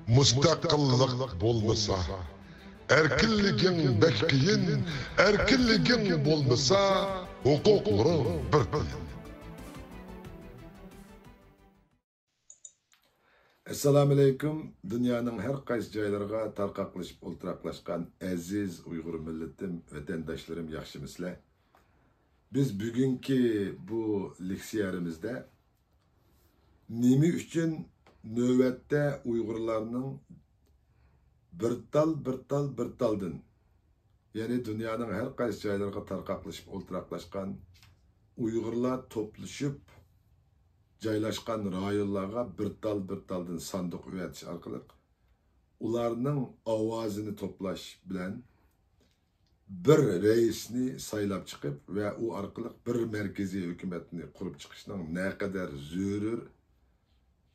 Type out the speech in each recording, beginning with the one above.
Mustaqillik bo'lmasa, erkinliging bekkiyin, erkinliging bo'lmasa, huquqlaring bir tiyin. Assalamu alaykum. Dünyanın her qaysi joylariga tarqaqlashib o'ltiraqlashgan aziz Uyg'ur millatim, vatandoshlarım yaxshimisizlar? Biz bugungi bu leksiyarimizda nima uchun navbatda Uyg'urlarning bir taldan, ya'ni dunyoning har qaysi joylariga tarqaqlashib o'ltiraqlashgan Uyg'urlar to'plashib joylashgan rayonlarga bir taldan sandık üretiş arkalık ularning ovozini to'plash bilan bir reisni saylab chiqib ve o arkalık bir merkezi hükümetini kurup chiqishning ne kadar zürür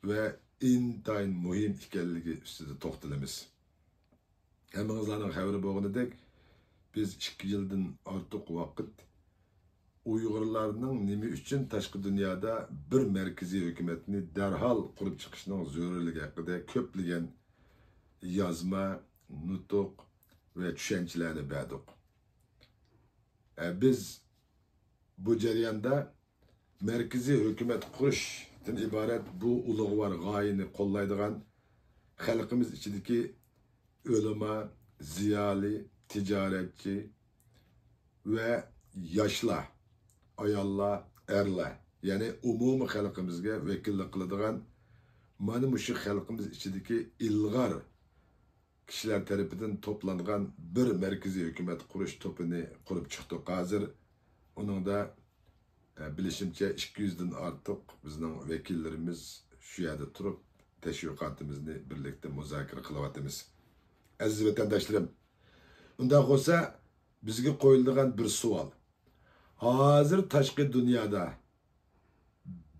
ve intayin muhim ekanligi ustida to'xtalamiz. Hammangizlarning xabari bo'lganidek, biz 2 yildan ortiq vaqt Uyg'urlarning nima uchun tashqi dunyoda bir merkezi hükümetini derhal kurup chiqishning zürürligi haqida ko'plagan yozma, nutuq ve tushunchalarni berdik. Biz bu jarayonda merkezi hükümet kurishdan ibaret bu ulug'vor g'oyani qo'llaydigan xalqimiz ichidagi ulama, ziyoli, tijoratchi ve yoshlar, ayollar, erlar, yani umumiy xalqimizga vakillik qiladigan mana shu xalqimiz ichidagi ilg'or kishilar tarafidan to'plangan bir merkezi hükümet qurish to'pini qurib chiqdik. Hozir uningda bilishimcha 200dan ortiq bizning vakillarimiz shu yerda turib tashviqotimizni birlikda muzokara qilyapmiz. Aziz vatandoshlarım, undan bo'lsa bizga qo'yiladigan bir savol. Hazır tashqi dunyoda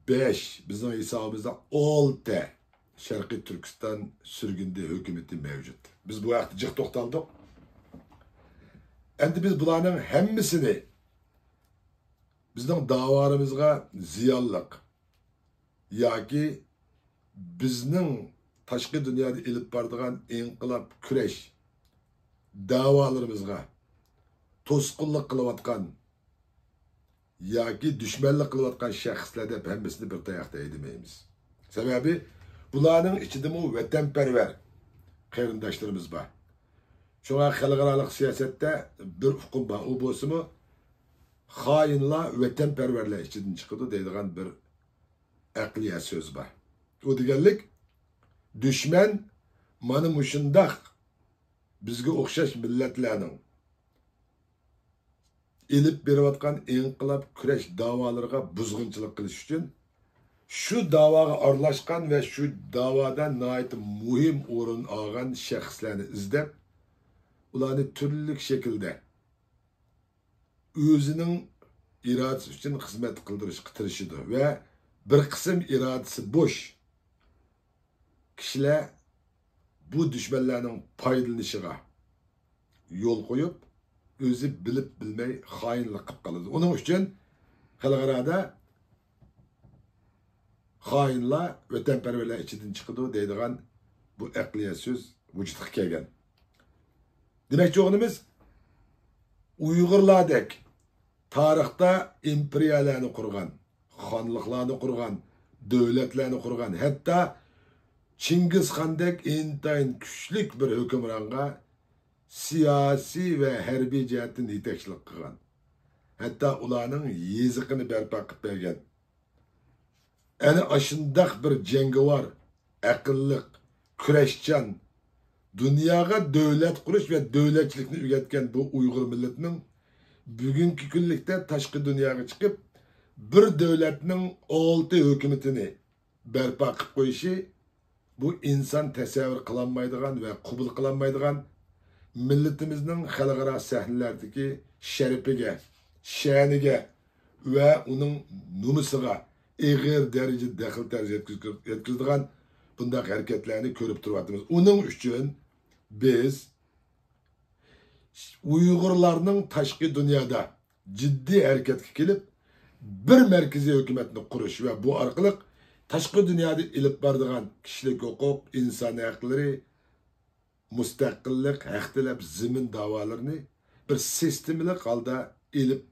5, bizning hisobimizda 6 Sharqiy Turkiston surgundi hukumati mavjud. Biz bu vaqtda jiq to'xtaldik. Endi biz bularning hammasini bizning da'vorimizga ziyonliq yoki bizning tashqi dunyoda ilib boradigan inqilob kurash da'volarimizga to'sqinlik qilayotgan yoki dushmanlik qilayotgan shaxslar deb hammasini bir tayoqda aytmaymiz. Sababi bularning ichida vatanparvar qarindoshlarimiz bor. Shunga xalqaro siyosatda bir hukm bor. U bo'lsa-mu xoinlar vatanparvarlar ichidan chiqadi deydigan bir aqliy so'z bor. U deganlik dushman mana mushundaq bizga o'xshash millatlarning ilib berayotgan inqilob kurash da'volariga buzg'unchilik qilish uchun shu da'voga aralashgan ve şu da'vodan nihoyat muhim o'rin olgan shaxslarni izlab, ularni turli şekilde o'zining irodasi uchun xizmat qildirishga tirishadi ve bir qism irodasi bo'sh kishilar bu dushmanlarning foydalanishiga yo'l qo'yib, o'zi bilib bilmay xoinlik qilib qoladi. Uning uchun xalqarada xoinlar vatanparvarlar ichidan chiqadi deydigan bu aqliy so'z vujudga kelgan. Demakchi o'g'limiz Uyg'urlardek tarixda imperiyalarni qurgan, xonliqlarni qurgan, davlatlarni qurgan, hatta Chingizxondek intayin kuchli bir hukmronga siyasi ve harbiy jihatdan yetakchilik qilgan. Hatta ularning yeziqini barpo qilib bergan. Ana aşındaq bir jangovar, aqlliq, kurashchan, dunyoga davlat qurish ve davlatchilikni o'rgatgan bu Uyg'ur millatining bugungi kunlikda tashqi dunyoga chiqib bir davlatning 6 hukumatini barpo qilib qo'yishi bu inson tasavvur qilinmaydigan ve qabul qilinmaydigan milletimizin xalqaro sahnalardagi sharifiga, sha'niga ve onun nomusiga ağır derece daxil yetkazadigan bunday hareketlerini ko'rib turibmiz. Onun uchun biz Uyg'urlarning tashqi dunyoda jiddiy hareketga kelib bir merkezi hükümetini qurish ve bu orqali tashqi dunyoda ilib boradigan kishilik huquq, inson haqlari, mustaqillik, haq talab, zimin davolarini bir sistemli holda ilib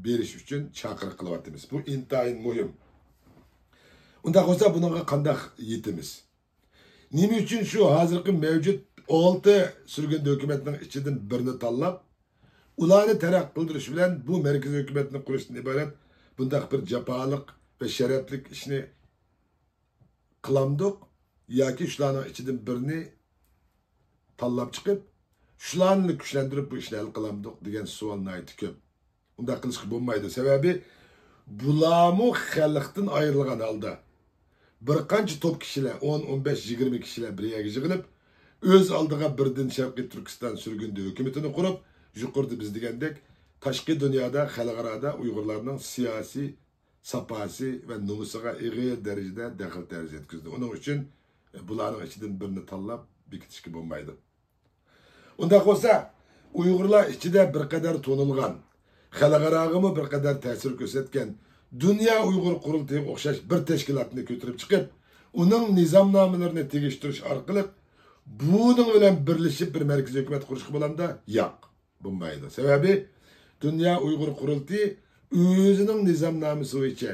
berish uchun chaqiriq qilyapmiz. Bu intayin muhim. Unda bo'lsa bunga qanday yetimiz? Nima uchun shu hozirgi mavjud 6 sürgün hukumatning ichidan birini tanlab, ularni taraq qildirish bilan bu markaziy hukumatni qurishdan iborat bunday bir jafoliq va sharaflik ishni qilamdiq yoki shularning ichidan birini tanlab chiqib, shularni kuchlantirib bu ishni hal qilamdiq degan savolni aytib ko'p. Unda qilishga bo'lmaydi. Sababi bularmu xalqdan ayrilgan holda bir qancha top kishilar 10, 15, 20 kishilar bir yerga yig'ilib, o'z oldiga birdan Sharqiy Turkiston sürgün hukumatini qurib, yuqorida biz degandek tashqi dunyoda xalqaro Uyg'urlarning siyosiy sapasi va nomusiga ig'ir darajada daxl tarz yetkazdi. Uning uchun bularning ichidan birini tanlab bekitishga bo'lmaydi. Unda bo'lsa Uyg'urlar ichida bir qadar to'nilgan, xalqaroga bir qadar ta'sir ko'rsatgan Dünya Uyg'ur qurultayiga o'xshash bir tashkilotni ko'tarib chiqib, uning nizomnomalarini tegishtirish orqali buning bilan birlashib bir markaziy hukumat qurishga bo'lamda? Yo'q, bo'lmaydi. Sababi Dünya Uyg'ur qurultayi o'zining nizomnomasi bo'yicha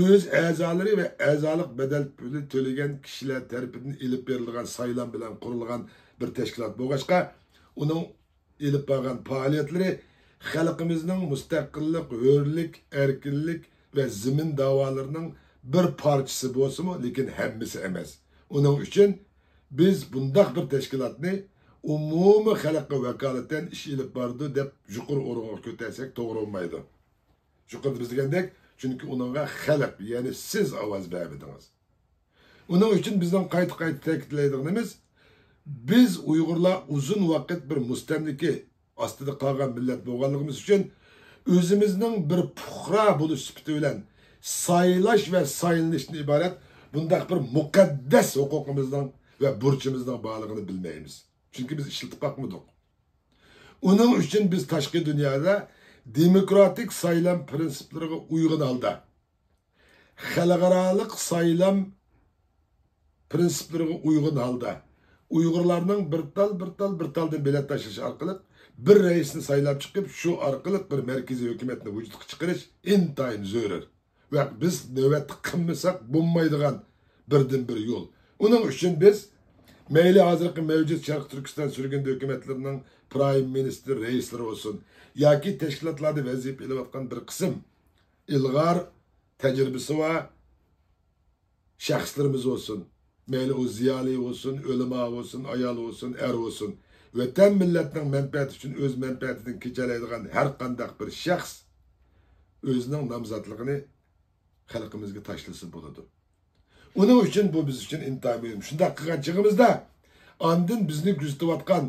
o'z a'zolari va a'zolik badal puli to'lagan kishilar tarafidan ilib berilgan saylan bilan qurilgan bir tashkilot bo'lg'achqa, uning ilib borgan faoliyatlari xalqimizning mustaqillik, hurlik, erkinlik ve zimin davalarının bir parçası bo'lsa-mu, lekin hammasi emas. Uning uchun biz bundaq bir tashkilotni umumiy xalqqa vakolatan ish ilib bordi deb yuqori o'ringa ko'tarsak to'g'ri bo'lmaydi. Yuqorida biz degandek, chunki uningga xalq, ya'ni siz ovoz berdingiz. Uning uchun bizning qayta ta'kidlaydiganimiz, biz Uyg'urlar uzun vaqt bir mustamlika ostida qolgan millat bo'lganligimiz uchun özümüzün bir puhra buluş süpütü bilen saylaş ve sayılıştan ibaret bundak bir mukaddes hukukumuzdan ve burçumuzdan bağlılığını bilmeyimiz. Çünkü biz işletip bakmadık. Onun için biz tashqi dünyada demokratik saylam prensiplerine uygun halda, xalqarалық saylam prensiplerine uygun halda, Uyg'urlarning bir taldan bilet taşışı arkalık bir reisini saylab chiqib, shu orqali bir markaziy hukumatni vujudga chiqarish intayin zarur. Va biz navbatni qilmasak bo'lmaydigan birdan bir yo'l. Uning uchun biz mayli hozirgi mavjud Sharq Turkiston sürgün hukumatlarining prime minister reislari olsun yoki tashkilotlarda vazifa ilayotgan bir qism ilg'or tajribasi va shaxslarimiz olsun. Mayli o ziyoli olsun, ulamo olsun, ayol olsun, er olsun. Vatan milletinin menfaati için öz menfaatidan kechalaydigan her qanday bir shaxs o'zining nomzodligini xalqimizga tashlasa bo'ladi. Uning uchun bu biz uchun intayin muhim. Shunday qilgan chig'imizda andin bizni kuzatayotgan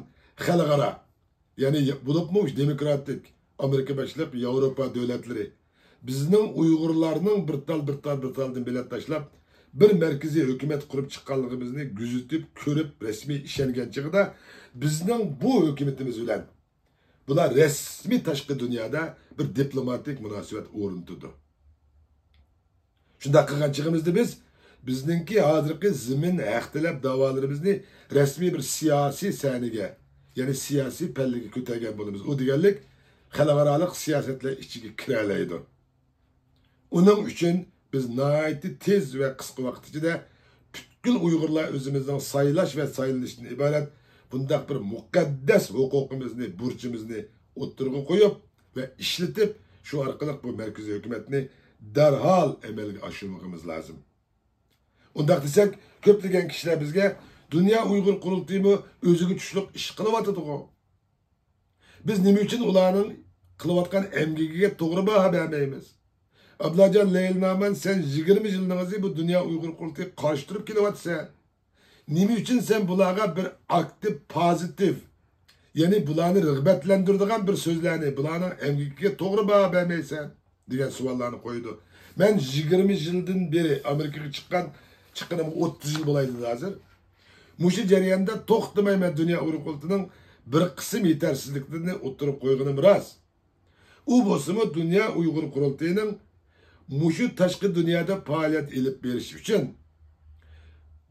xalqaro, ya'ni bo'libmi demokratik Amerika boshlab Yevropa davlatlari bizning Uyg'urlarning bir taldan bilet tashlab bir markaziy hukumat qurib chiqqanligimizni kuzatib, ko'rib, rasmiy ishongan chig'ida bizning bu hukumatimiz bilan bular rasmiy tashqi dunyoda bir diplomatik munosabat o'rnatdi. Shunday qilgan chig'imizda bizningki hozirgi zimin haq talab davolarimizni rasmiy bir siyosiy sahnaga, ya'ni siyosiy pallaga ko'targan bo'lamiz. U deganlik xalqaro siyosatlar ichiga kiralaydi. Uning uchun biz nəhayət tez ve qısqa vaqt içində bütün Uyg'urlar özümüzden saylaş ve sayılışdan ibaret bundaq bir muqaddas hukukumuzni, burcumuzni o'ttirg'i qo'yib ve işletip şu orqali bu markaziy hukumatni darhol amalga oshirishimiz lozim. Undaq desak, ko'plagan kishilar bizga Dünya Uyg'ur qurultayimi o'ziga tushliq ish qilyotdi-ku. Biz nima uchun ularning qilayotgan emgigiga to'g'ri baho bermaymiz? Ablacan Leylnaman sen 20 yılınızı bu Dünya Uygur Kurultayı karıştırıp kilovatsa. Nimi için sen bulağa bir aktif, pozitif, yani bulağını rıgbetlendirdiğin bir sözlerini, bulağını emgikliğe doğru bağa vermeysen diyen suallarını koydu. Ben 20 yıldan beri Amerika'ya çıkkınım 30 yıl bulaydı hazır. Muşi cereyanda toxtamayma Dünya Uygur Kurultayı'nın bir kısım yetersizliklerini oturup koyduğum raz. O bozumu Dünya Uygur Kurultayı'nın muşu tashqi dunyoda faoliyat ilib berish uchun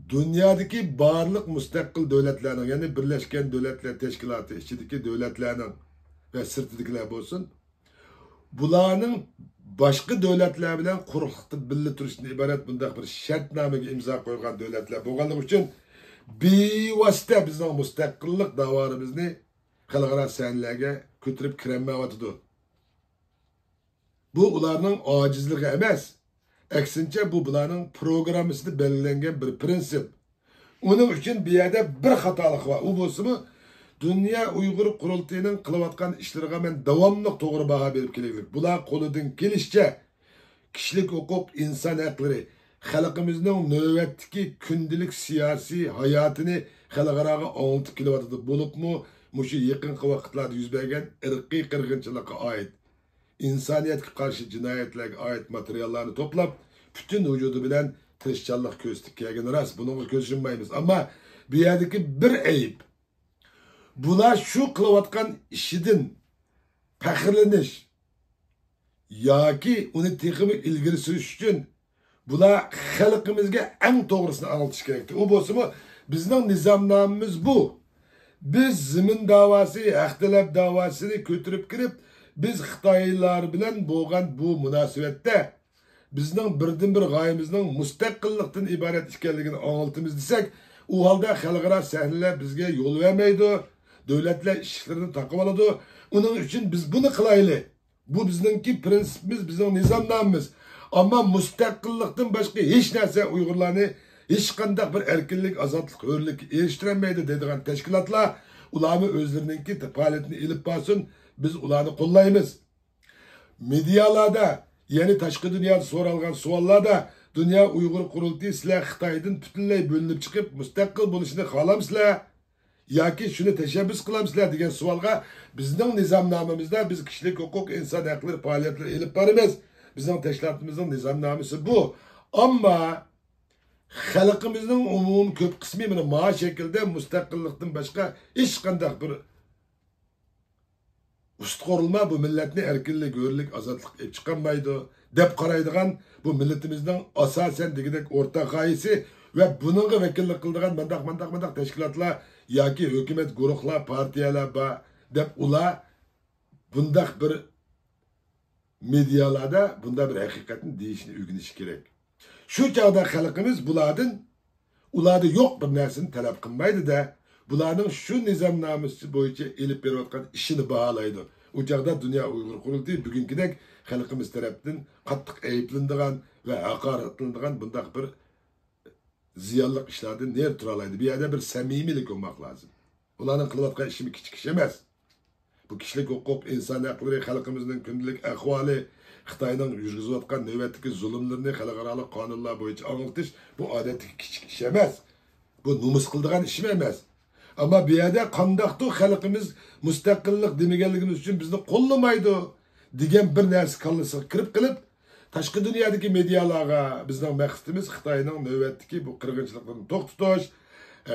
dunyodagi barliq mustaqil davlatlarning, ya'ni Birlashgan Davlatlar Tashkiloti ichidagi davlatlarning va sirtidagilar bo'lsin, bularning boshqa davlatlar bilan quruqlikda birga turishdan iborat bunday bir shartnomaga imzo qo'ygan davlatlar bo'lganligi uchun bevosita bizning mustaqillik davorimizni xalqaro sahnalarga ko'tarib kirolmayotdi. Bu ularning ojizligi emas, aksincha bu bularning programmasida belgilangan bir prinsip. Uning uchun bu yerda bir xatolik bor. U bo'lsa-mu, Dünya Uyg'ur qurultayining qilayotgan ishlariga men davomli to'g'ri baho berib kelaylik. Bular qo'lidan kelishicha kishilik huquq, inson haqlari, xalqimizning navbatdagi kundalik siyosiy hayotini xalqaroga anglitib kelyapti. Bo'libmi, mushu yaqinqi vaqtlarda yuz bergan irqiy qirg'inchilikqa oid, insoniyatga qarshi jinoyatlarga oid materiallarni to'plab, butun vujudi bilan tirishchanlik ko'rsatib kelgan rost. Bunga ko'zishmaymiz. Ammo bu yerdagi bir ayib, bular şu qilayotgan ishidan faxrlanish yoki uni texnik ilgari surish uchun bular xalqimizga eng to'g'risini anglatish kerak. U bo'lsa-mu, bizning nizomnomamiz bu. Biz zimin davosi, haq talab davosini ko'tarib kirib, biz Xitoylar bilan bo'lgan bu munosabatda bizning birdan-bir g'oyamizning mustaqillikdan iborat ekanligini anglatamiz desak, u holda xalqaro sahnalar bizga yo'l vermaydi. Devletler işlerini takip aladı. Onun için biz bunu kılaylı. Bu bizimki prensipimiz, bizim nizamnamemiz. Ama müstakillikten başka hiç neyse Uygurlarını hiç kandak bir erkinlik, azatlık, hürlük eriştiremeydi dediğin teşkilatlar ulanı özlerininki faaliyetini ilip basın. Biz ulanı kollayımız. Medyalarda yeni taşkı dünyada sorulgan suallarda Dünya Uygur Kurultayı sizler Xitay'dan bütünley bölünüp çıkıp müstakil buluşunu kalamsızlar. Yoki shuni tashabbus qilamizlar degan savolga bizning nizomnomamizda biz kishilik huquq, inson haqlari faoliyatlari elib boramiz. Bizning tashkilotimizning nizomnomasi bu. Ammo xalqimizning umumiy ko'p qismi mana bu shaklda mustaqillikdan boshqa hech qanday bir ustqorilma bu millatni erkinlik, hurlik, ozodlik olib chiqolmaydi deb qaraydigan bu millatimizning asosan degidek o'rta g'oyasi ve bununla vekillik kıldığın mandak teşkilatlar yoki hükümet guruhlar, partiyalar var deb ular bundak bir medyalarda bunda bir hakikatini deyishini o'rganish kerak. Shu chog'da xalqimiz ularda yo'q bir narsani talab qilmaydi da, bularning shu nizomnomasi bo'yicha elib berayotgan ishini baholaydi. U chog'da Dünya Uyg'ur Qurultayi bugünkidek xalqimiz tarafdan qattiq ayıplanadigan ve haqoratlanadigan bundak bir ziyonlik ishlardan ner turalaydi. Bir yerde bir samimilik olmak lazım. Ularning qilayotgan ishi kichik ish emas. Bu kishilik huquq, inson haqlari, xalqimizning kundalik ahvoli, Xitoyning yurgizayotgan navbatdagi zulmlarini xalqaro qonunlar bo'yicha anglatish bu odatdagi kichik ish emas. Bu nomus qiladigan ish emas. Ama bir yerde qandaqdir xalqimiz mustaqillik demaganligimiz uchun bizni qo'llamaydi degan bir narsa kallasiga kirib qilib, tashqi dunyodagi medialarga bizning maqsadimiz Xitoyning navbatdagi bu qirg'inchiliklarni to'xtatish,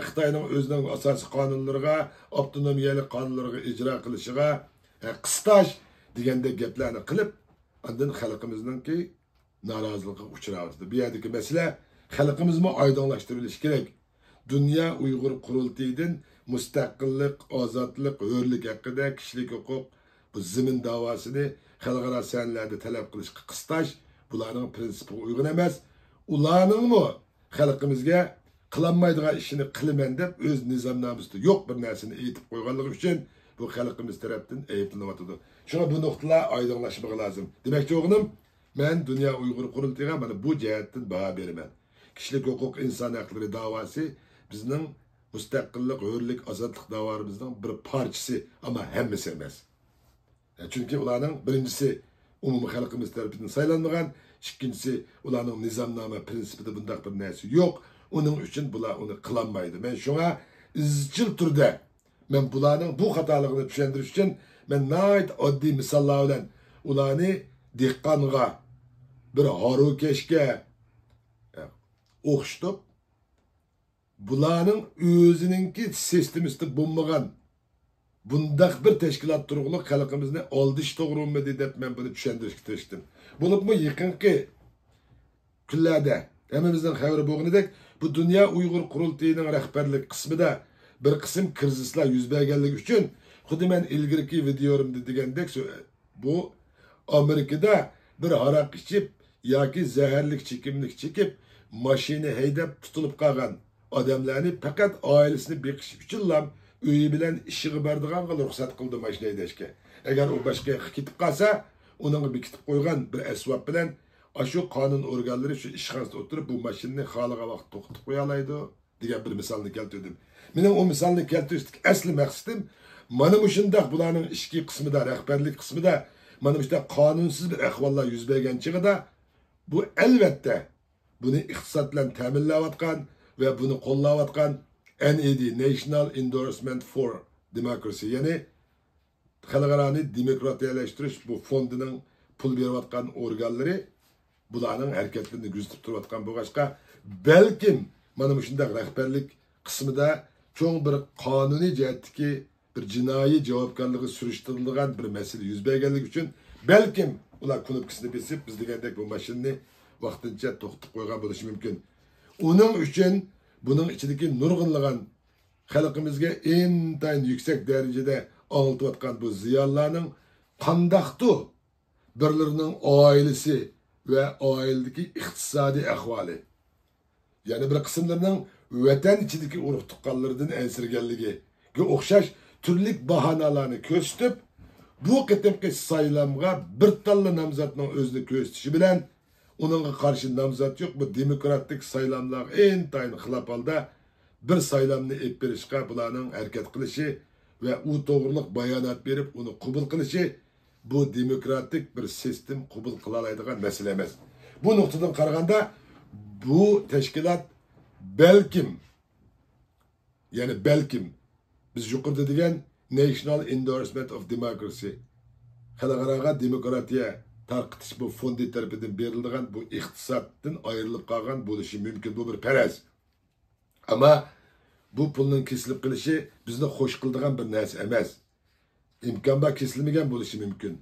Xitoyning o'zining asosiy qonunlariga, avtonomiyalik qonunlariga ijro qilishiga qistash degandek gaplarni qilib, ondan xalqimizningki noroziligiga uchrayapti. Bu yerdagi masala xalqimizmi oydinlashtirilishi kerak. Dünya Uyg'ur Qurultayidan mustaqillik, ozodlik, hurlik haqida kishilik huquq bu zimin davosini xalqaro sahnalarda talab qilishga qistash bularning prinsipiga uygun emas. Ularningmi xalqimizga qilinmaydigan ishini qilaman deb o'z nizomnomasida yo'q bir narsani aytib qo'yganligi uchun bu xalqimiz tarafdan ayblanyapti. Shuna bu nuqtalar oydinlashmoq lozim. Demakchi o'g'lim, men Dünya Uyg'ur Qurultayiga mana bu jihatdan baho beraman. Kishilik huquq, inson haqlari davosi bizning mustaqillik, hurlik, ozodlik davorimizning bir parchasi, ama hammasi emas. Çünkü ularning birincisi umumiy xalqimiz tarafidan saylanmagan, ikkinchisi ularning nizomnoma prinsipida bunday bir narsa yo'q. Onun uchun bular uni qilolmaydi. Men shunga izchil turda men bularning bu xatoligini tushuntirish uchun men nayt oddiy misollar bilan ularni dehqonga bir harokashga o'xshatib, bularning o'zininki sistemasida bo'lmagan bundaq bir teşkilat turğuluq xalqimizni aldish to'g'rimidi deb men buni tushuntirishga tirishdim. Bo'libmi yaqinqi kunlarda hammamizdan xabari bo'lganidek bu Dünya Uyg'ur qurultayining rahbarlik qismida bir qism krizislar yuz berganligi uchun xuddi men ilgirki videorimda degandek bu Amerikada bir haraq ichib yoki zaharlik chekimlik chekib mashina haydab tutilib qolgan odamlarni faqat oilasini beqish uchunlam uyi bilan ishiga boradiganga ruxsat qildi mashina haydashga. Agar u boshqa yoqqa ketib qolsa, uning bekitib qo'ygan bir asbob bilan shu qonun organlari shu ishxonasida o'tirib bu mashinani xohlagan vaqt to'xtatib qo'ya oladi degan bir misolni keltirdim. Mening o misolni keltirishlik asli maqsadim mana shundoq bularning ishki qismida, rahbarlik qismida mana shunday qonunsiz bir ahvollar yuz bergan chig'ida bu albatta buni iqtisod bilan ta'minlayotgan ve bunu qo'llayotgan NED, National Endorsement for Democracy, ya'ni xalqaroni demokratiyalashtirish bu fondining pul berayotgan organlari bularning harakatlarini kuzatib turayotgan bo'lg'achqa balkim mana shunday rahbarlik qismida cho'ng bir qonuniy jihatdagi bir jinoiy javobgarligi surishtirilgan bir masala yuz berganligi uchun balkim ular knopkasini besib biz degandek bu mashinani vaqtincha to'xtatib qo'ygan bo'lishi mumkin. Uning uchun buning ichidagi nurg'unlagan xalqimizga intayin yuksak darajada anlatayotgan bu ziyonlarning qandaqtu birlarining oilasi ve ailedeki iqtisadi ahvali, yani bir kısımlarının vatan içindeki urug' tuqqanlaridan ensirganligi o'xshash turli bahonalarni ko'rsatib bu qitimqi saylamga bir talla nomzodning o'zini ko'rsatishi bilan uningga qarshi nomzod yo'q, bu demokratik saylamlar intayin xilof holda bir saylamni ep berishga bularning harakat qilishi ve u to'g'riliq bayonot berib uni qabul qilishi bu demokratik bir sistem qabul qila oladigan masala emas. Bu nuqtadan qaraganda bu tashkilot balkim, yani balkim biz yuqorida degan National Endorsement of Democracy, xalqaro demokratiya tarqitish bu fondi tarafidan berilgan bu iqtisoddan ayrilib qolgan bo'lishi mumkin, bu bir faraz. Ama bu pulning kesilib qilishi bizni xo'sh qildigan bir narsa emas. İmkan bak kesilmegen bo'lishi mümkün.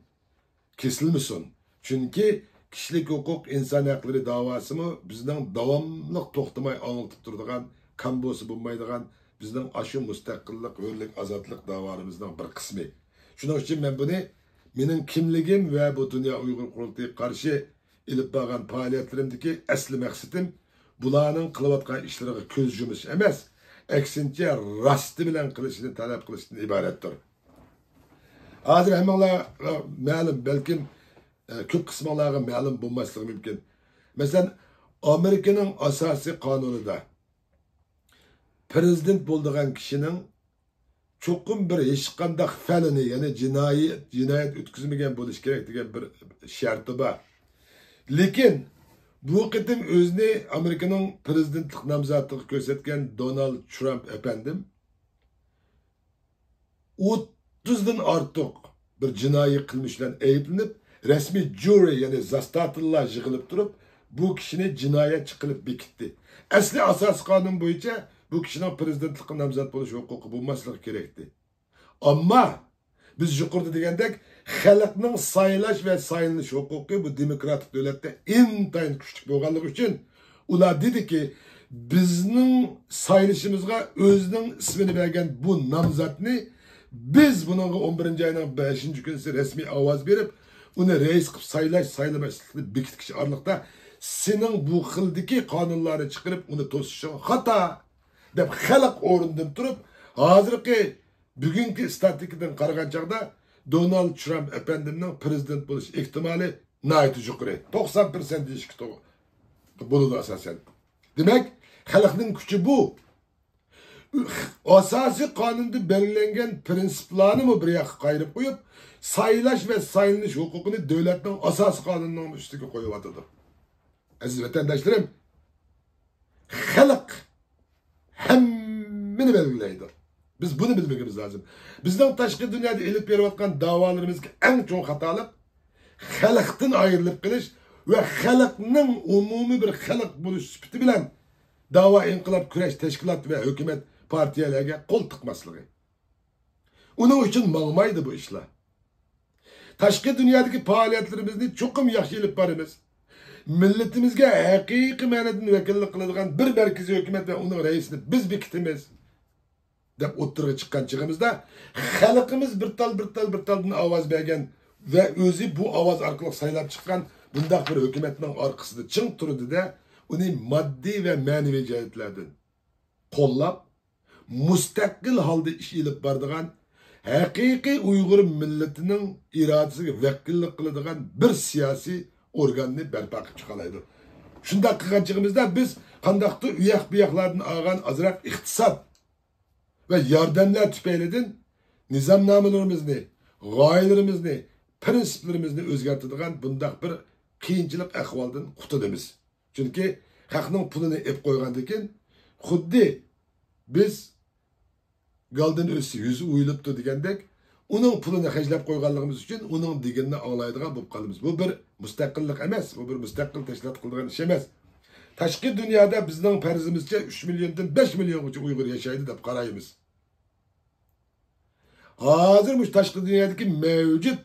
Kesilmesin. Çünkü kişilik hukuk insan hakları davası mı bizden davamlıq toxtamay anlatıp durduğun, kambosu bulmaydıgan bizden aşı müstakillik, hürlük, azatlık davalarımızdan bir kısmı. Şunun için ben bunu benim kimligim ve bu Dünya Uygur Kurultayı karşı ilip bağın faaliyetlerimdeki asli maqsadim bularning qilayotgan ishlariga ko'z yumish emas, aksincha rasti bilan qilishni talab qilishdan iboratdir. Hozir hammalar ma'lum, balkim ko'p qismlarga ma'lum bo'lmasligi mumkin. Masalan, Amerikaning asosiy qonunida prezident bo'lgan kishining cho'qim bir hech qanday falini, ya'ni jinoyat o'tkazmagan bo'lish kerak degan bir sharti bor. Lekin bu qitim o'zini Amerikaning prezidentlik nomzodiga ko'rsatgan Donald Trump efendim 30'dan ortiq bir jinoiy qilmish bilan ayblanib, rasmiy jury, ya'ni zastatlılar yig'ilib turib, bu kishini jinoyatchi qilib bekitdi. Asli asos qonun bo'yicha bu kishining prezidentlik nomzod bo'lish huquqi bo'lmasligi kerakdi. Ammo biz yuqorida degandek xalqning saylash ve saylanish huquqi bu demokratik davlatda intayin kuchli bo'lganligi uchun ular dediki, bizning saylashimizga o'zining ismini bergan bu nomzodni biz bunun 11. ayının 5. günüsü resmi ovoz berib, uni reis qilib saylamaslikni bekitkichi orliqda sening bu xildagi qonunlarni chiqarib uni to'sishing xato deb xalq o'rnidan turib, hozirgi bugungi statistikadan qaragan chog'da Donald Trump efendimning prezident bo'lish ehtimoli nihoyat yuqori. 90% deyishga to'g'ri bo'ladi asosan. Demak, xalqning kuchi bu. Asasi kanunda belirlengen prinsiplarını mı bir yakı kayırıp koyup, saylaş ve saylanış hukukunu devletin asas kanununun üstüne koyuvatıdır. Aziz vatandaşlarım, halk hemmini belirleydi. Biz bunu bilmemiz lazım. Bizden taşkı dünyada elip verivatkan davalarımızda en çok hatalık, halktan ayrılıp kılış ve halkının umumi bir halk buluş süpütü bilen dava, inkılap, küreş, teşkilat ve hükümet partiyalarga qo'l tiqmasligi. Onun için mağmaydı bu işler. Taşkı dünyadaki faaliyetlerimizni çokum yaxşı ilip barımız. Milletimizge hakiki manadın vekillik kıladigan bir merkezi hükümet ve onun reisini biz bekitimiz. Dep o'ttirga chiqqan chig'imizda xalqimiz bir taldan ovoz bergan ve o'zi bu ovoz orqali saylab chiqqan bundaq bir hukumatning orqasida ching turdida uni moddiy va ma'naviy jihatlardan qo'llab mustaqil holda ish ilib boradigan haqiqiy Uyg'ur millatining irodasiga vakillik qiladigan bir siyosiy organni barpo qilib chiqalaydi. Shunday qilgan chig'imizda biz qandaqdir uyoq buyoqlardan olgan ozroq iqtisod ve yardımlar tüpeylidin nizamnamelerimizni, gaylarimizni, prensiplerimizni özgertadigan bundaq bir qiyinchilik ahvoldan qutulamiz. Çünkü haqning pulini ep qo'ygandan xuddi biz galdan o'si yüzü uyulibdi degandek, uning pulini hajlab qo'yganligimiz uchun uning deganini anglaydigan bo'lib qolamiz. Bu bir mustaqillik emas, bu bir mustaqil tashkilot qiladigan ish emas. Tashqi dunyoda bizning farzimizcha 3 milyondan 5 milyongacha Uyg'ur yashaydi deb qaraymiz. Hozir bu tashqi dunyodagi mavjud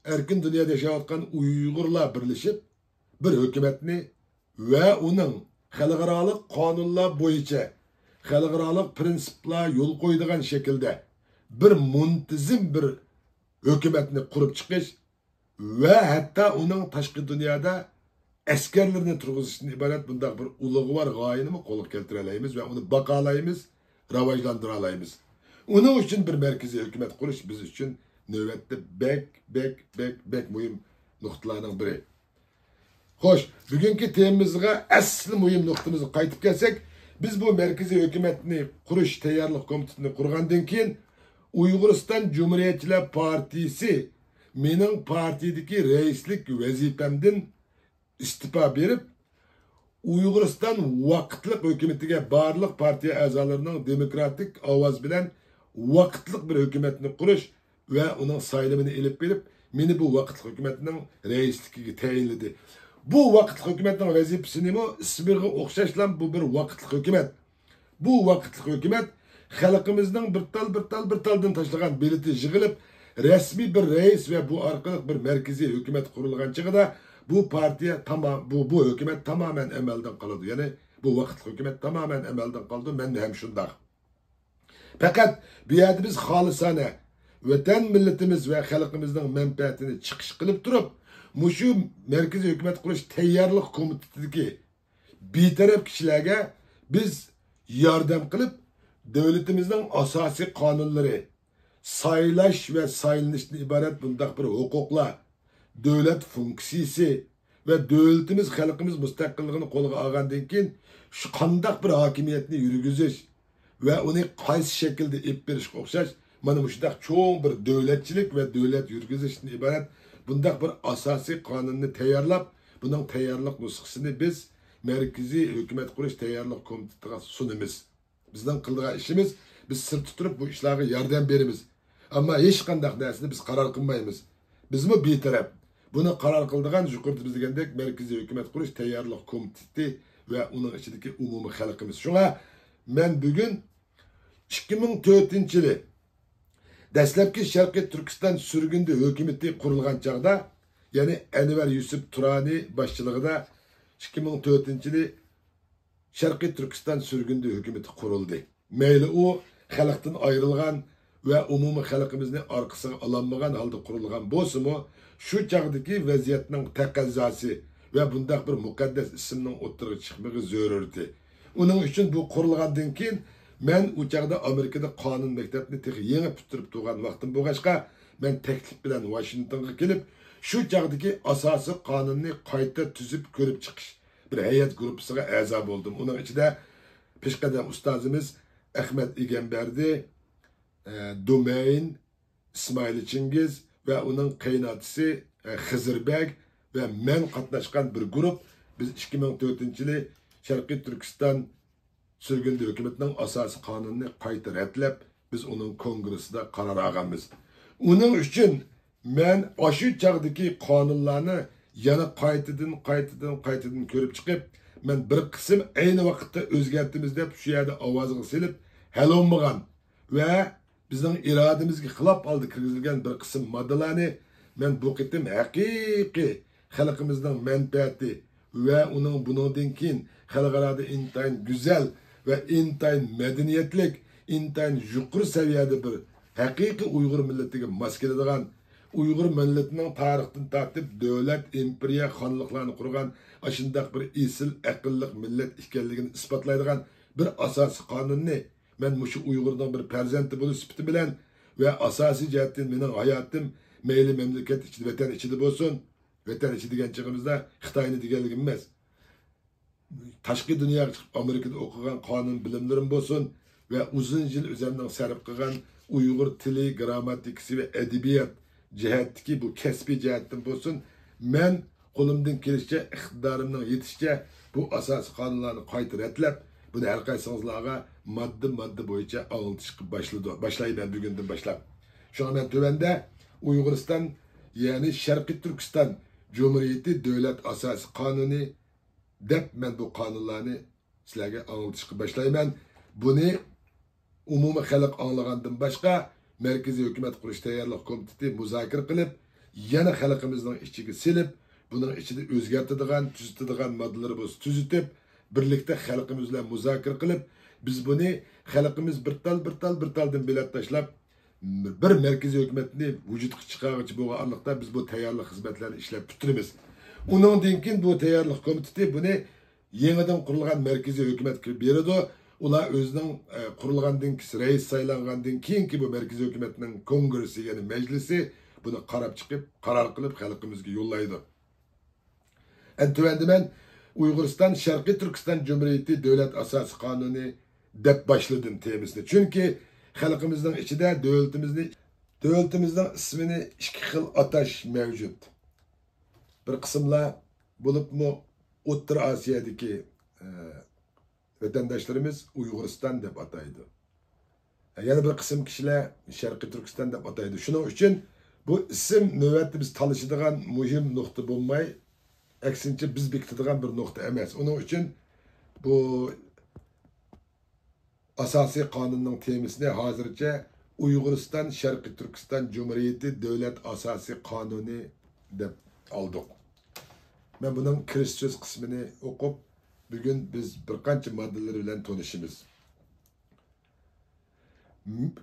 erkin dunyoda yashayotgan Uyg'urlar birlashib bir hukumatni va uning xalqaro qonunlar bo'yicha xalqaro prinsiplar yo'l qo'yadigan shaklda bir muntizim bir hukumatni qurib chiqish va hatto uning tashqi dunyoda askarlarni turg'izishdan iborat bunday bir ulug'vor g'oyani qo'lga keltira olamiz va uni baqalaymiz, rivojlantira olamiz. Uning uchun bir markaziy hukumat qurish biz uchun navbatda bek muhim nuqtalarning biri. Xo'sh, bugungi temamizga asli muhim nuqtamizga qaytib kelsak, biz bu markaziy hukumatni qurish tayyorlik komitetini qurgandan keyin Uyg'uriston Cumhuriyetçiler Partisi mening partiyadagi raislik vazifamdan istifa berib, Uyg'uriston vaqtliq hukumatiga barliq partiya a'zolarining demokratik ovoz bilan vaqtliq bir hukumatni qurish va uning saylimini elib berib, meni bu vaqtliq hukumatning raisligiga tayinladi. Bu vaqtliq hukumatning vazifasi nima? Ismiga o'xshashlan bu bir vaqtliq hukumat. Bu vaqtliq hukumat xalqimizning bir taldan tashlagan bileti yig'ilib, rasmiy bir rais ve bu orqali bir markaziy hukumat qurilgan chig'ida bu partiya bu hukumat tamamen amaldan qoladi. Ya'ni bu vaqtli hukumat tamamen amaldan qoldi. Men ham shunday. Fakat bu yerda biz xolisona vatan millatimiz ve xalqimizning manfaatini chiqish qilib turib, mushu markaziy hukumat qurish tayyorlik komitetidagi betaraf kishilarga biz yordam qilib, devletimizden asasi kanunları, saylaş ve saylanışdan ibaret bundaq bir hukukla, devlet funksiyasi ve devletimiz, xalqimiz müstakilliğini qo'lga olgandan keyin şu qandaq bir hakimiyetni yürgüzish ve onu qaysi şekilde ip berishga o'xshash, mana shundaq cho'ng bir devletçilik ve devlet yürgüzishdan ibaret bundaq bir asasi kanunni tayyorlab, bunun tayyorlik nusxasini biz markaziy hukumat qurish tayyorlik komitetiga sunamiz. Bizden kıldığı işimiz, biz sırt tutup bu işlere yardım verimiz. Ama hiç kandak dersinde biz karar kılmayımız. Biz mi bir taraf? Bunu karar kıldığın yukarıda biz degендek merkezi hükümet kuruş tayyorlik komiteti ve onun içindeki umumi halkımız. Şuna ben bugün 2004 yılı dastlabki Sharqiy Turkiston sürgündü hükümeti kurulgan çağda, yani Enver Yusuf Turani başçılığında 2004 yılı Sharqiy Turkiston sürgündü hükümeti kuruldu. Meyli o xalqdan ayrılgan ve umumi xalqimizni arkasına alanmagan halde kurulgan bo'lsa-mu, şu çağdaki vaziyetning taqazzası ve bundaq bir mukaddes isimning o'ttirga chiqmagi zarurati. Onun için bu kurulgandan keyin men u çağda Amerikada qonun maktabini texi yangi bitirib turgan vaqtim bo'lg'achqa, men taklif bilan Washingtonga kelib, şu çağdaki asosiy qonunni qayta tuzib ko'rib chiqish bir heyet grupsiga a'zo bo'ldim. Onun içinde peshqadam ustozimiz Ahmet Egamberdi, Domain, İsmail Chingiz ve onun qaynochisi Xizirbek ve men qatnashgan bir grup biz 2004 yılı Sharqiy Turkiston sürgündü hükümetining asosiy qonunini qayta ratlab, biz onun kongresida qarar olganmiz. Onun için men shu chaqdagi qonunlarni yana qaytadan ko'rib chiqib, men bir qism ayni vaqtda o'zgartimiz deb shu yerda ovozga silib, hal olmagan ve bizning irodamizga xilof oldi kirgizilgan bir qism moddalarni men bu qitim haqiqiy xalqimizning manfaati va uning bundan keyin xalqaro intayin go'zal va intayin madaniyatlik, intayin yuqori saviyada bir haqiqiy Uyg'ur millatiga mos keladigan, Uyg'ur millatining tarixdan tortib davlat, imperiya, xonliqlarni qurgan ashundaq bir esil aqlliq millat ekanligini isbotlaydigan bir asosiy qonunni men mushu Uyg'urning bir farzandi bo'lish sifati bilan va asosiy jihatdan mening hayotim mayli mamlakat ichida, vatan ichida bo'lsin, vatan ichi degan chig'imizda Xitoyni deganligim emas. Tashqi dunyoga chiqib Amerikada o'qigan qonun bilimlarim bo'lsin va uzun yil o'zimning sarf qilgan Uyg'ur tili, grammatikasi va adabiyot jihatdagi bu kasbiy jihatdan bo'lsin, men qo'limdan kelishicha, iqtidorimning yetishicha bu asosiy qonunlarni qayta ratlab, buni har qaysingizlarga modda bo'yicha anglitishga boshlayman bugundan boshlab. Shunga men tövende Uyg'uriston, ya'ni Sharqiy Turkiston Cumhuriyeti davlat asosiy qonuni deb men bu qonunlarni sizlarga anglitishga boshlayman. Buni umumiy xalq anglagandan boshqa Merkezi Hükümet Qurish Tayyorlik Komiteti muzokara qilib, yana xalqimizning ichiga silib, buning ichida o'zgartiradigan, tuzitadigan moddalar bo'lsa tuzitib, birlikda xalqimiz bilan muzokara qilib, biz buni xalqimiz bir taldan bilat tashlab, bir merkezi hükümetni vujudga chiqaruvchi bo'lgan arliqda biz bu tayyorlik xizmatlarini ishlab bitiramiz. Uningdan keyin bu tayyorlik komiteti buni yangidan qurilgan merkezi hükümetga beradi. Ular o'zining qurilgandan keyin, rais saylangandan keyinki bu merkezi hükümetning kongresi, ya'ni majlisi buni qarab chiqib, qaror qilib xalqimizga yo'llaydi. Endi men Uyg'uriston Sharqiy Turkiston Cumhuriyeti davlat asosiy qonuni deb boshladim temisini. Chunki xalqimizning ichida davlatimizning ismini ikki xil atash mavjud. Bir qismlar bo'libmi O'rta Osiyodagi vatandoshlarimiz Uyg'uriston deb ataydi. Yana bir qism kishilar Sharqiy Turkiston deb ataydi. Shuning uchun bu ism navbatda biz talishadigan muhim nuqta bo'lmay, aksincha biz bekitadigan bir nuqta emas. Uning uchun bu asosiy qonunning temisini hozircha Uyg'uriston Sharqiy Turkiston Cumhuriyeti davlat asosiy qonuni deb oldik. Men buning kirish so'z qismini o'qib, bugun biz bir qancha moddalar bilan tanishimiz.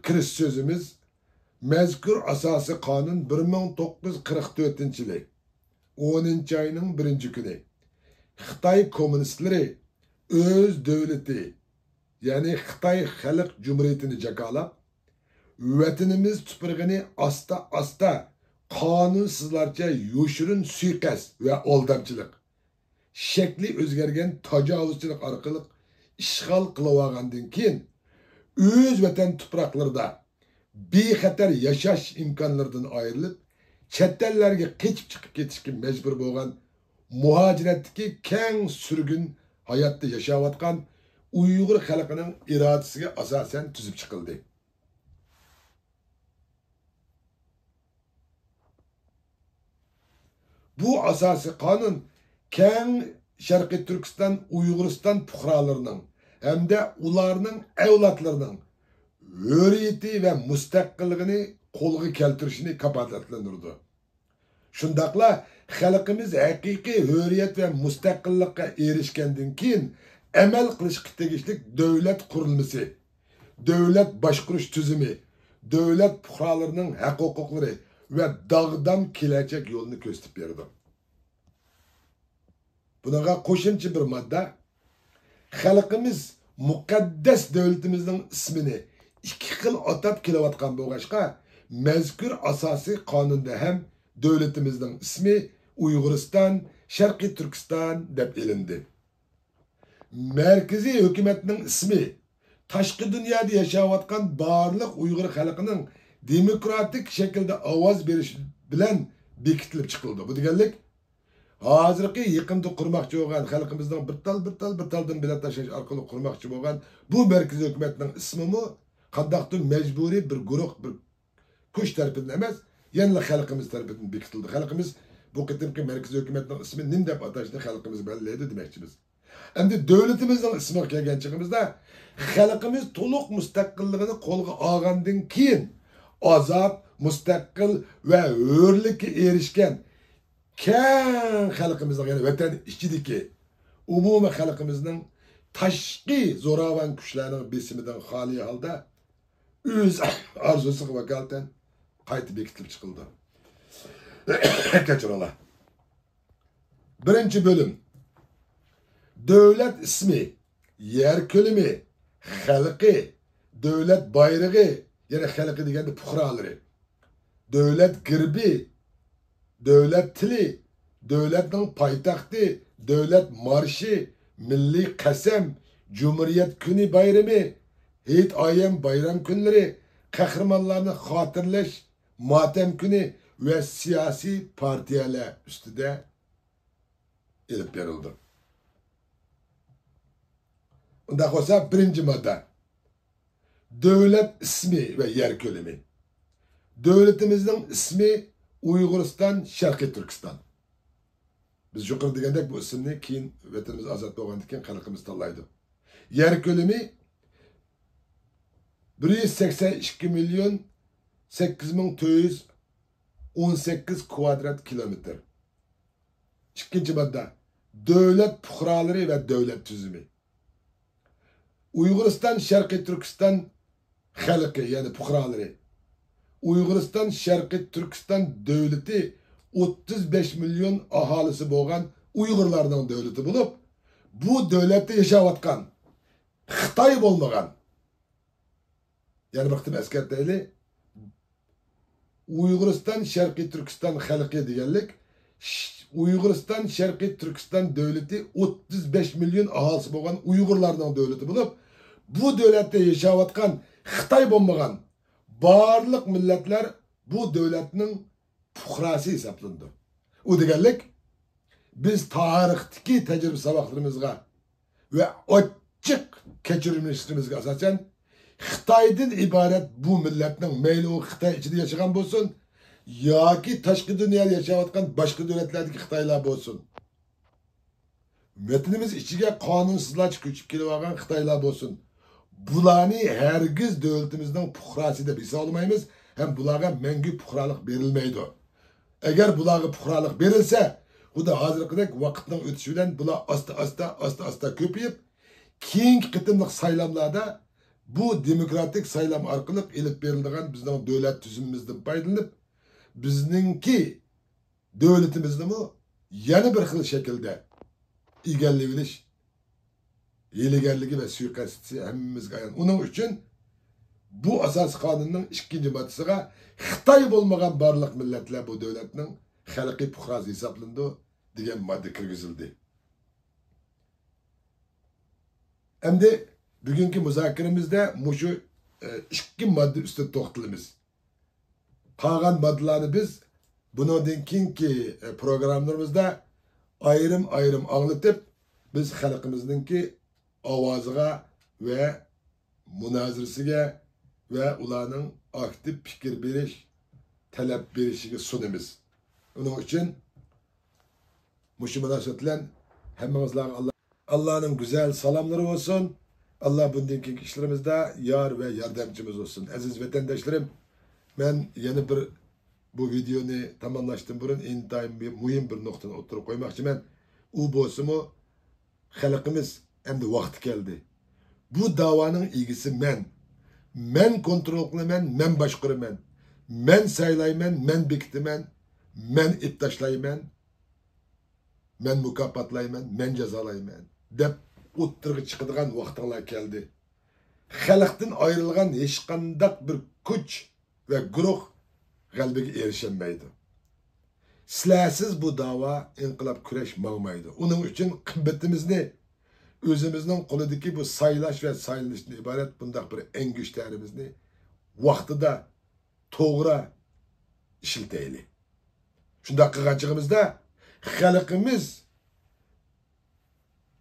Kirish so'zimiz mazkur asosiy qonun 1944-yil 10-oyning 1-kuni Xitoy kommunistlari o'z davlati, ya'ni Xitoy Xalq Cumhuriyetini jakalab, vatanimiz tuprog'ini asta qonunsizlarcha yo'shirin suiqasd va aldamchilik, shakli o'zgargan tajovuzchilik orqali ishg'ol qilib olgandan keyin o'z vatan tuproqlarida bexatar yashash imkonlaridan ayrilib, chet ellarga qochib chiqib ketishga majbur bo'lgan muhojiratdagi keng surgun hayotda yashayotgan Uyg'ur xalqining irodasiga asosan tuzib chiqildi. Bu asosiy qonun keng Sharqiy Turkiston, Uyg'uriston fuqarolarining hamda ularning avlodlarining hurriyati va mustaqilligini qo'lga keltirishni kafolatlantirdi. Shundaqla xalqimiz haqiqiy hurriyat va mustaqillikka erishgandan keyin amal qilishga tegishli davlat qurilmasi, davlat boshqarish tuzumi, davlat fuqarolarining haq-huquqlari va dog'dam kelajak yo'lini ko'rsatib berdi. Bunaqa qo'shimcha bir modda xalqimiz muqaddas davlatimizning ismini ikki xil atab kelayotgan bo'lg'achqa, mazkur asosiy qonunda ham davlatimizning ismi Uyg'uriston, Sharqiy Turkiston deb ilindi. Merkezi hükümetinin ismi tashqi dunyoda yashayotgan barliq Uyg'ur xalqining demokratik şekilde ovoz berish bilan bekitilib chiqildi. Bu deganlik hozirgi yaqinda qurmoqchi bo'lgan xalqimizning bir taldan bilan tashlash orqali qurmoqchi bo'lgan bu merkezi hükümetning ismimi qandaqdir majburiy bir guruh, bir kuch tarafidan emas, yana xalqimiz tarafidan bekitildi. Xalqimiz bu qitimki merkezi hükümetning ismi nim deb atashni xalqimiz bellaydi demoqchimiz. Endi devletimizin ismi kelgan çıkımızda halkımız toluk müstakilliğini kolga algandan keyin azap, müstakil ve hürlikke erişken keng halkımızın yani vatan içideki umumi halkımızın taşqi zoravan güçlerinin besiminden hali halda öz arzusu vakalten qaytı bekitilip çıkıldı. Keçirola. Birinci bölüm. Devlet ismi, yer kölümü, halkı, devlet bayrağı, yani halkı degende puhraları, devlet girbi, devlet tili, devletin paytaxtı, devlet marşı, milli kasem, Cumhuriyet günü bayramı, heyet ayem bayram günleri, kahramanlarını hatırlaş, matem günü ve siyasi partiyalar üstüde elip verildi. Ondan sonra birinci madde. Devlet ismi ve yer kölemi. Devletimizin ismi Uyguristan, Şarkı Türkistan. Biz yukarı degендek bu isimni keyin vatanimiz azat bo'lgandan keyin xalqimiz tanlaydi. Yer kölemi 182 milyon 8418 kvadrat kilometre. İkinci madde. Devlet puhraları ve devlet tüzümü. Uyguristan, Şarkı Türkistan halkı yani puhraları. Uyguristan, Şarkı Türkistan devleti 35 milyon ahalisi bo'lgan Uygurlarning devleti bulup bu devlette yaşayotgan Xitoy bo'lmagan. Yani baktım eskerteyli Uyguristan, Şarkı Türkistan halkı deganlik Uyguristan, Şarkı Türkistan devleti 35 milyon ahalisi bo'lgan Uygurlarning devleti bulup bu devlette yaşayotgan Xitoy bo'lmagan barliq milletler bu devletinin puhrası hesaplandı. O deganlik biz tarixdeki tecrübe sabaqlarımızga ve açık keçirimlerimizga asasen Xitoydan ibaret bu milletning meyli o Xitoy içinde yaşagan bo'lsin yoki tashqi dunyoda yashayotgan boshqa davlatlardagi Xitoylar bo'lsin. Vatanimiz ichiga qonunsizlarcha ko'chib kelib olgan Xitoylar bo'lsin. Bularni hergiz devletimizning puhrasi deb hisoblamaymiz, hem bularga mangu puhralık berilmaydi. Eğer bularga puhralık berilse, bu da hazırkıdak vaqtning o'tishi bilan bular asta ko'payib, keyingi qitimliq saylamlarda bu demokratik saylam orqali elib beriladigan bizning davlat tuzumimizdan foydalanib, bizningki devletimizni yana bir xil shaklda egallab olish yeligerligi ve suikastçı hemmimizga ayon. Onun için bu asas kanunun ikinci maddesiga Xitoy bo'lmagan barliq milletler bu devletinin halkı puhrası hesaplandı degan madde kirgizildi. Endi bugünkü müzakeremizde muşu iki madde üstüne to'xtalamiz. Qolgan maddelarni biz bundan keyingi programlarımızda ayrım anlatıp biz xalqimizningki avazıga ve münazirasiga ve ularning aktif fikir berish, talep berişiga sunamiz. Onun için muşu münasebet bilan hammamizlarga Allah'ın güzel salamları olsun. Allah bundan keyingi işlerimizde yar ve yardımcımız olsun. Aziz vatandaşlarım, ben yeni bir bu videonu tamamlaştım burun intayim mühim bir noktana oturup koymakçıyım. O bo'lsa-mu xalqimiz endi vaqti keldi. Bu davanın ilgisi men kontrol qilaman, men boshqaraman, men saylayman, men bekitaman, men ittashlayman, men mukofotlayman, men jazolayman deb o'ttirg'i chiqadigan vaqtlar keldi. Xalqdan ayrilgan hech qanday bir kuch ve guruh g'alabaga erisholmaydi. Sizlarsiz bu dava inqilab kurash mağmaydı. Onun için qimmatimizni özümüzün qo'lidagi bu saylash ve saylanishdan ibaret bundaq bir en güçlerimizni vaqtida to'g'ri ishlataylik. Shunday qilganchig'imizda xalqimiz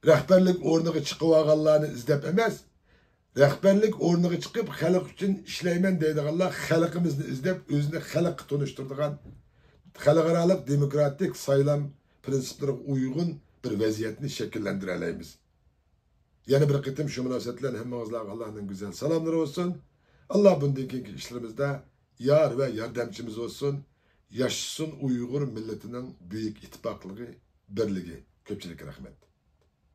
rahbarlik o'rniga chiqib olganlarni izlab emas, rahbarlik o'rniga chiqib xalq uchun ishlayman deydiganlar xalqimizni izlab o'zini xalqqa tunishtiradigan xalqaro demokratik saylam prinsiplariga uygun bir vaziyatni shakllantira olamiz. Yana bir qitim şu münasebetler hemmamizlarga Allah'ın güzel selamları olsun. Allah bundan keyingi işlerimizde yar ve yardımcımız olsun. Yaşasın Uygur milletinin büyük ittifaklığı, birliği. Köpçülük rahmet.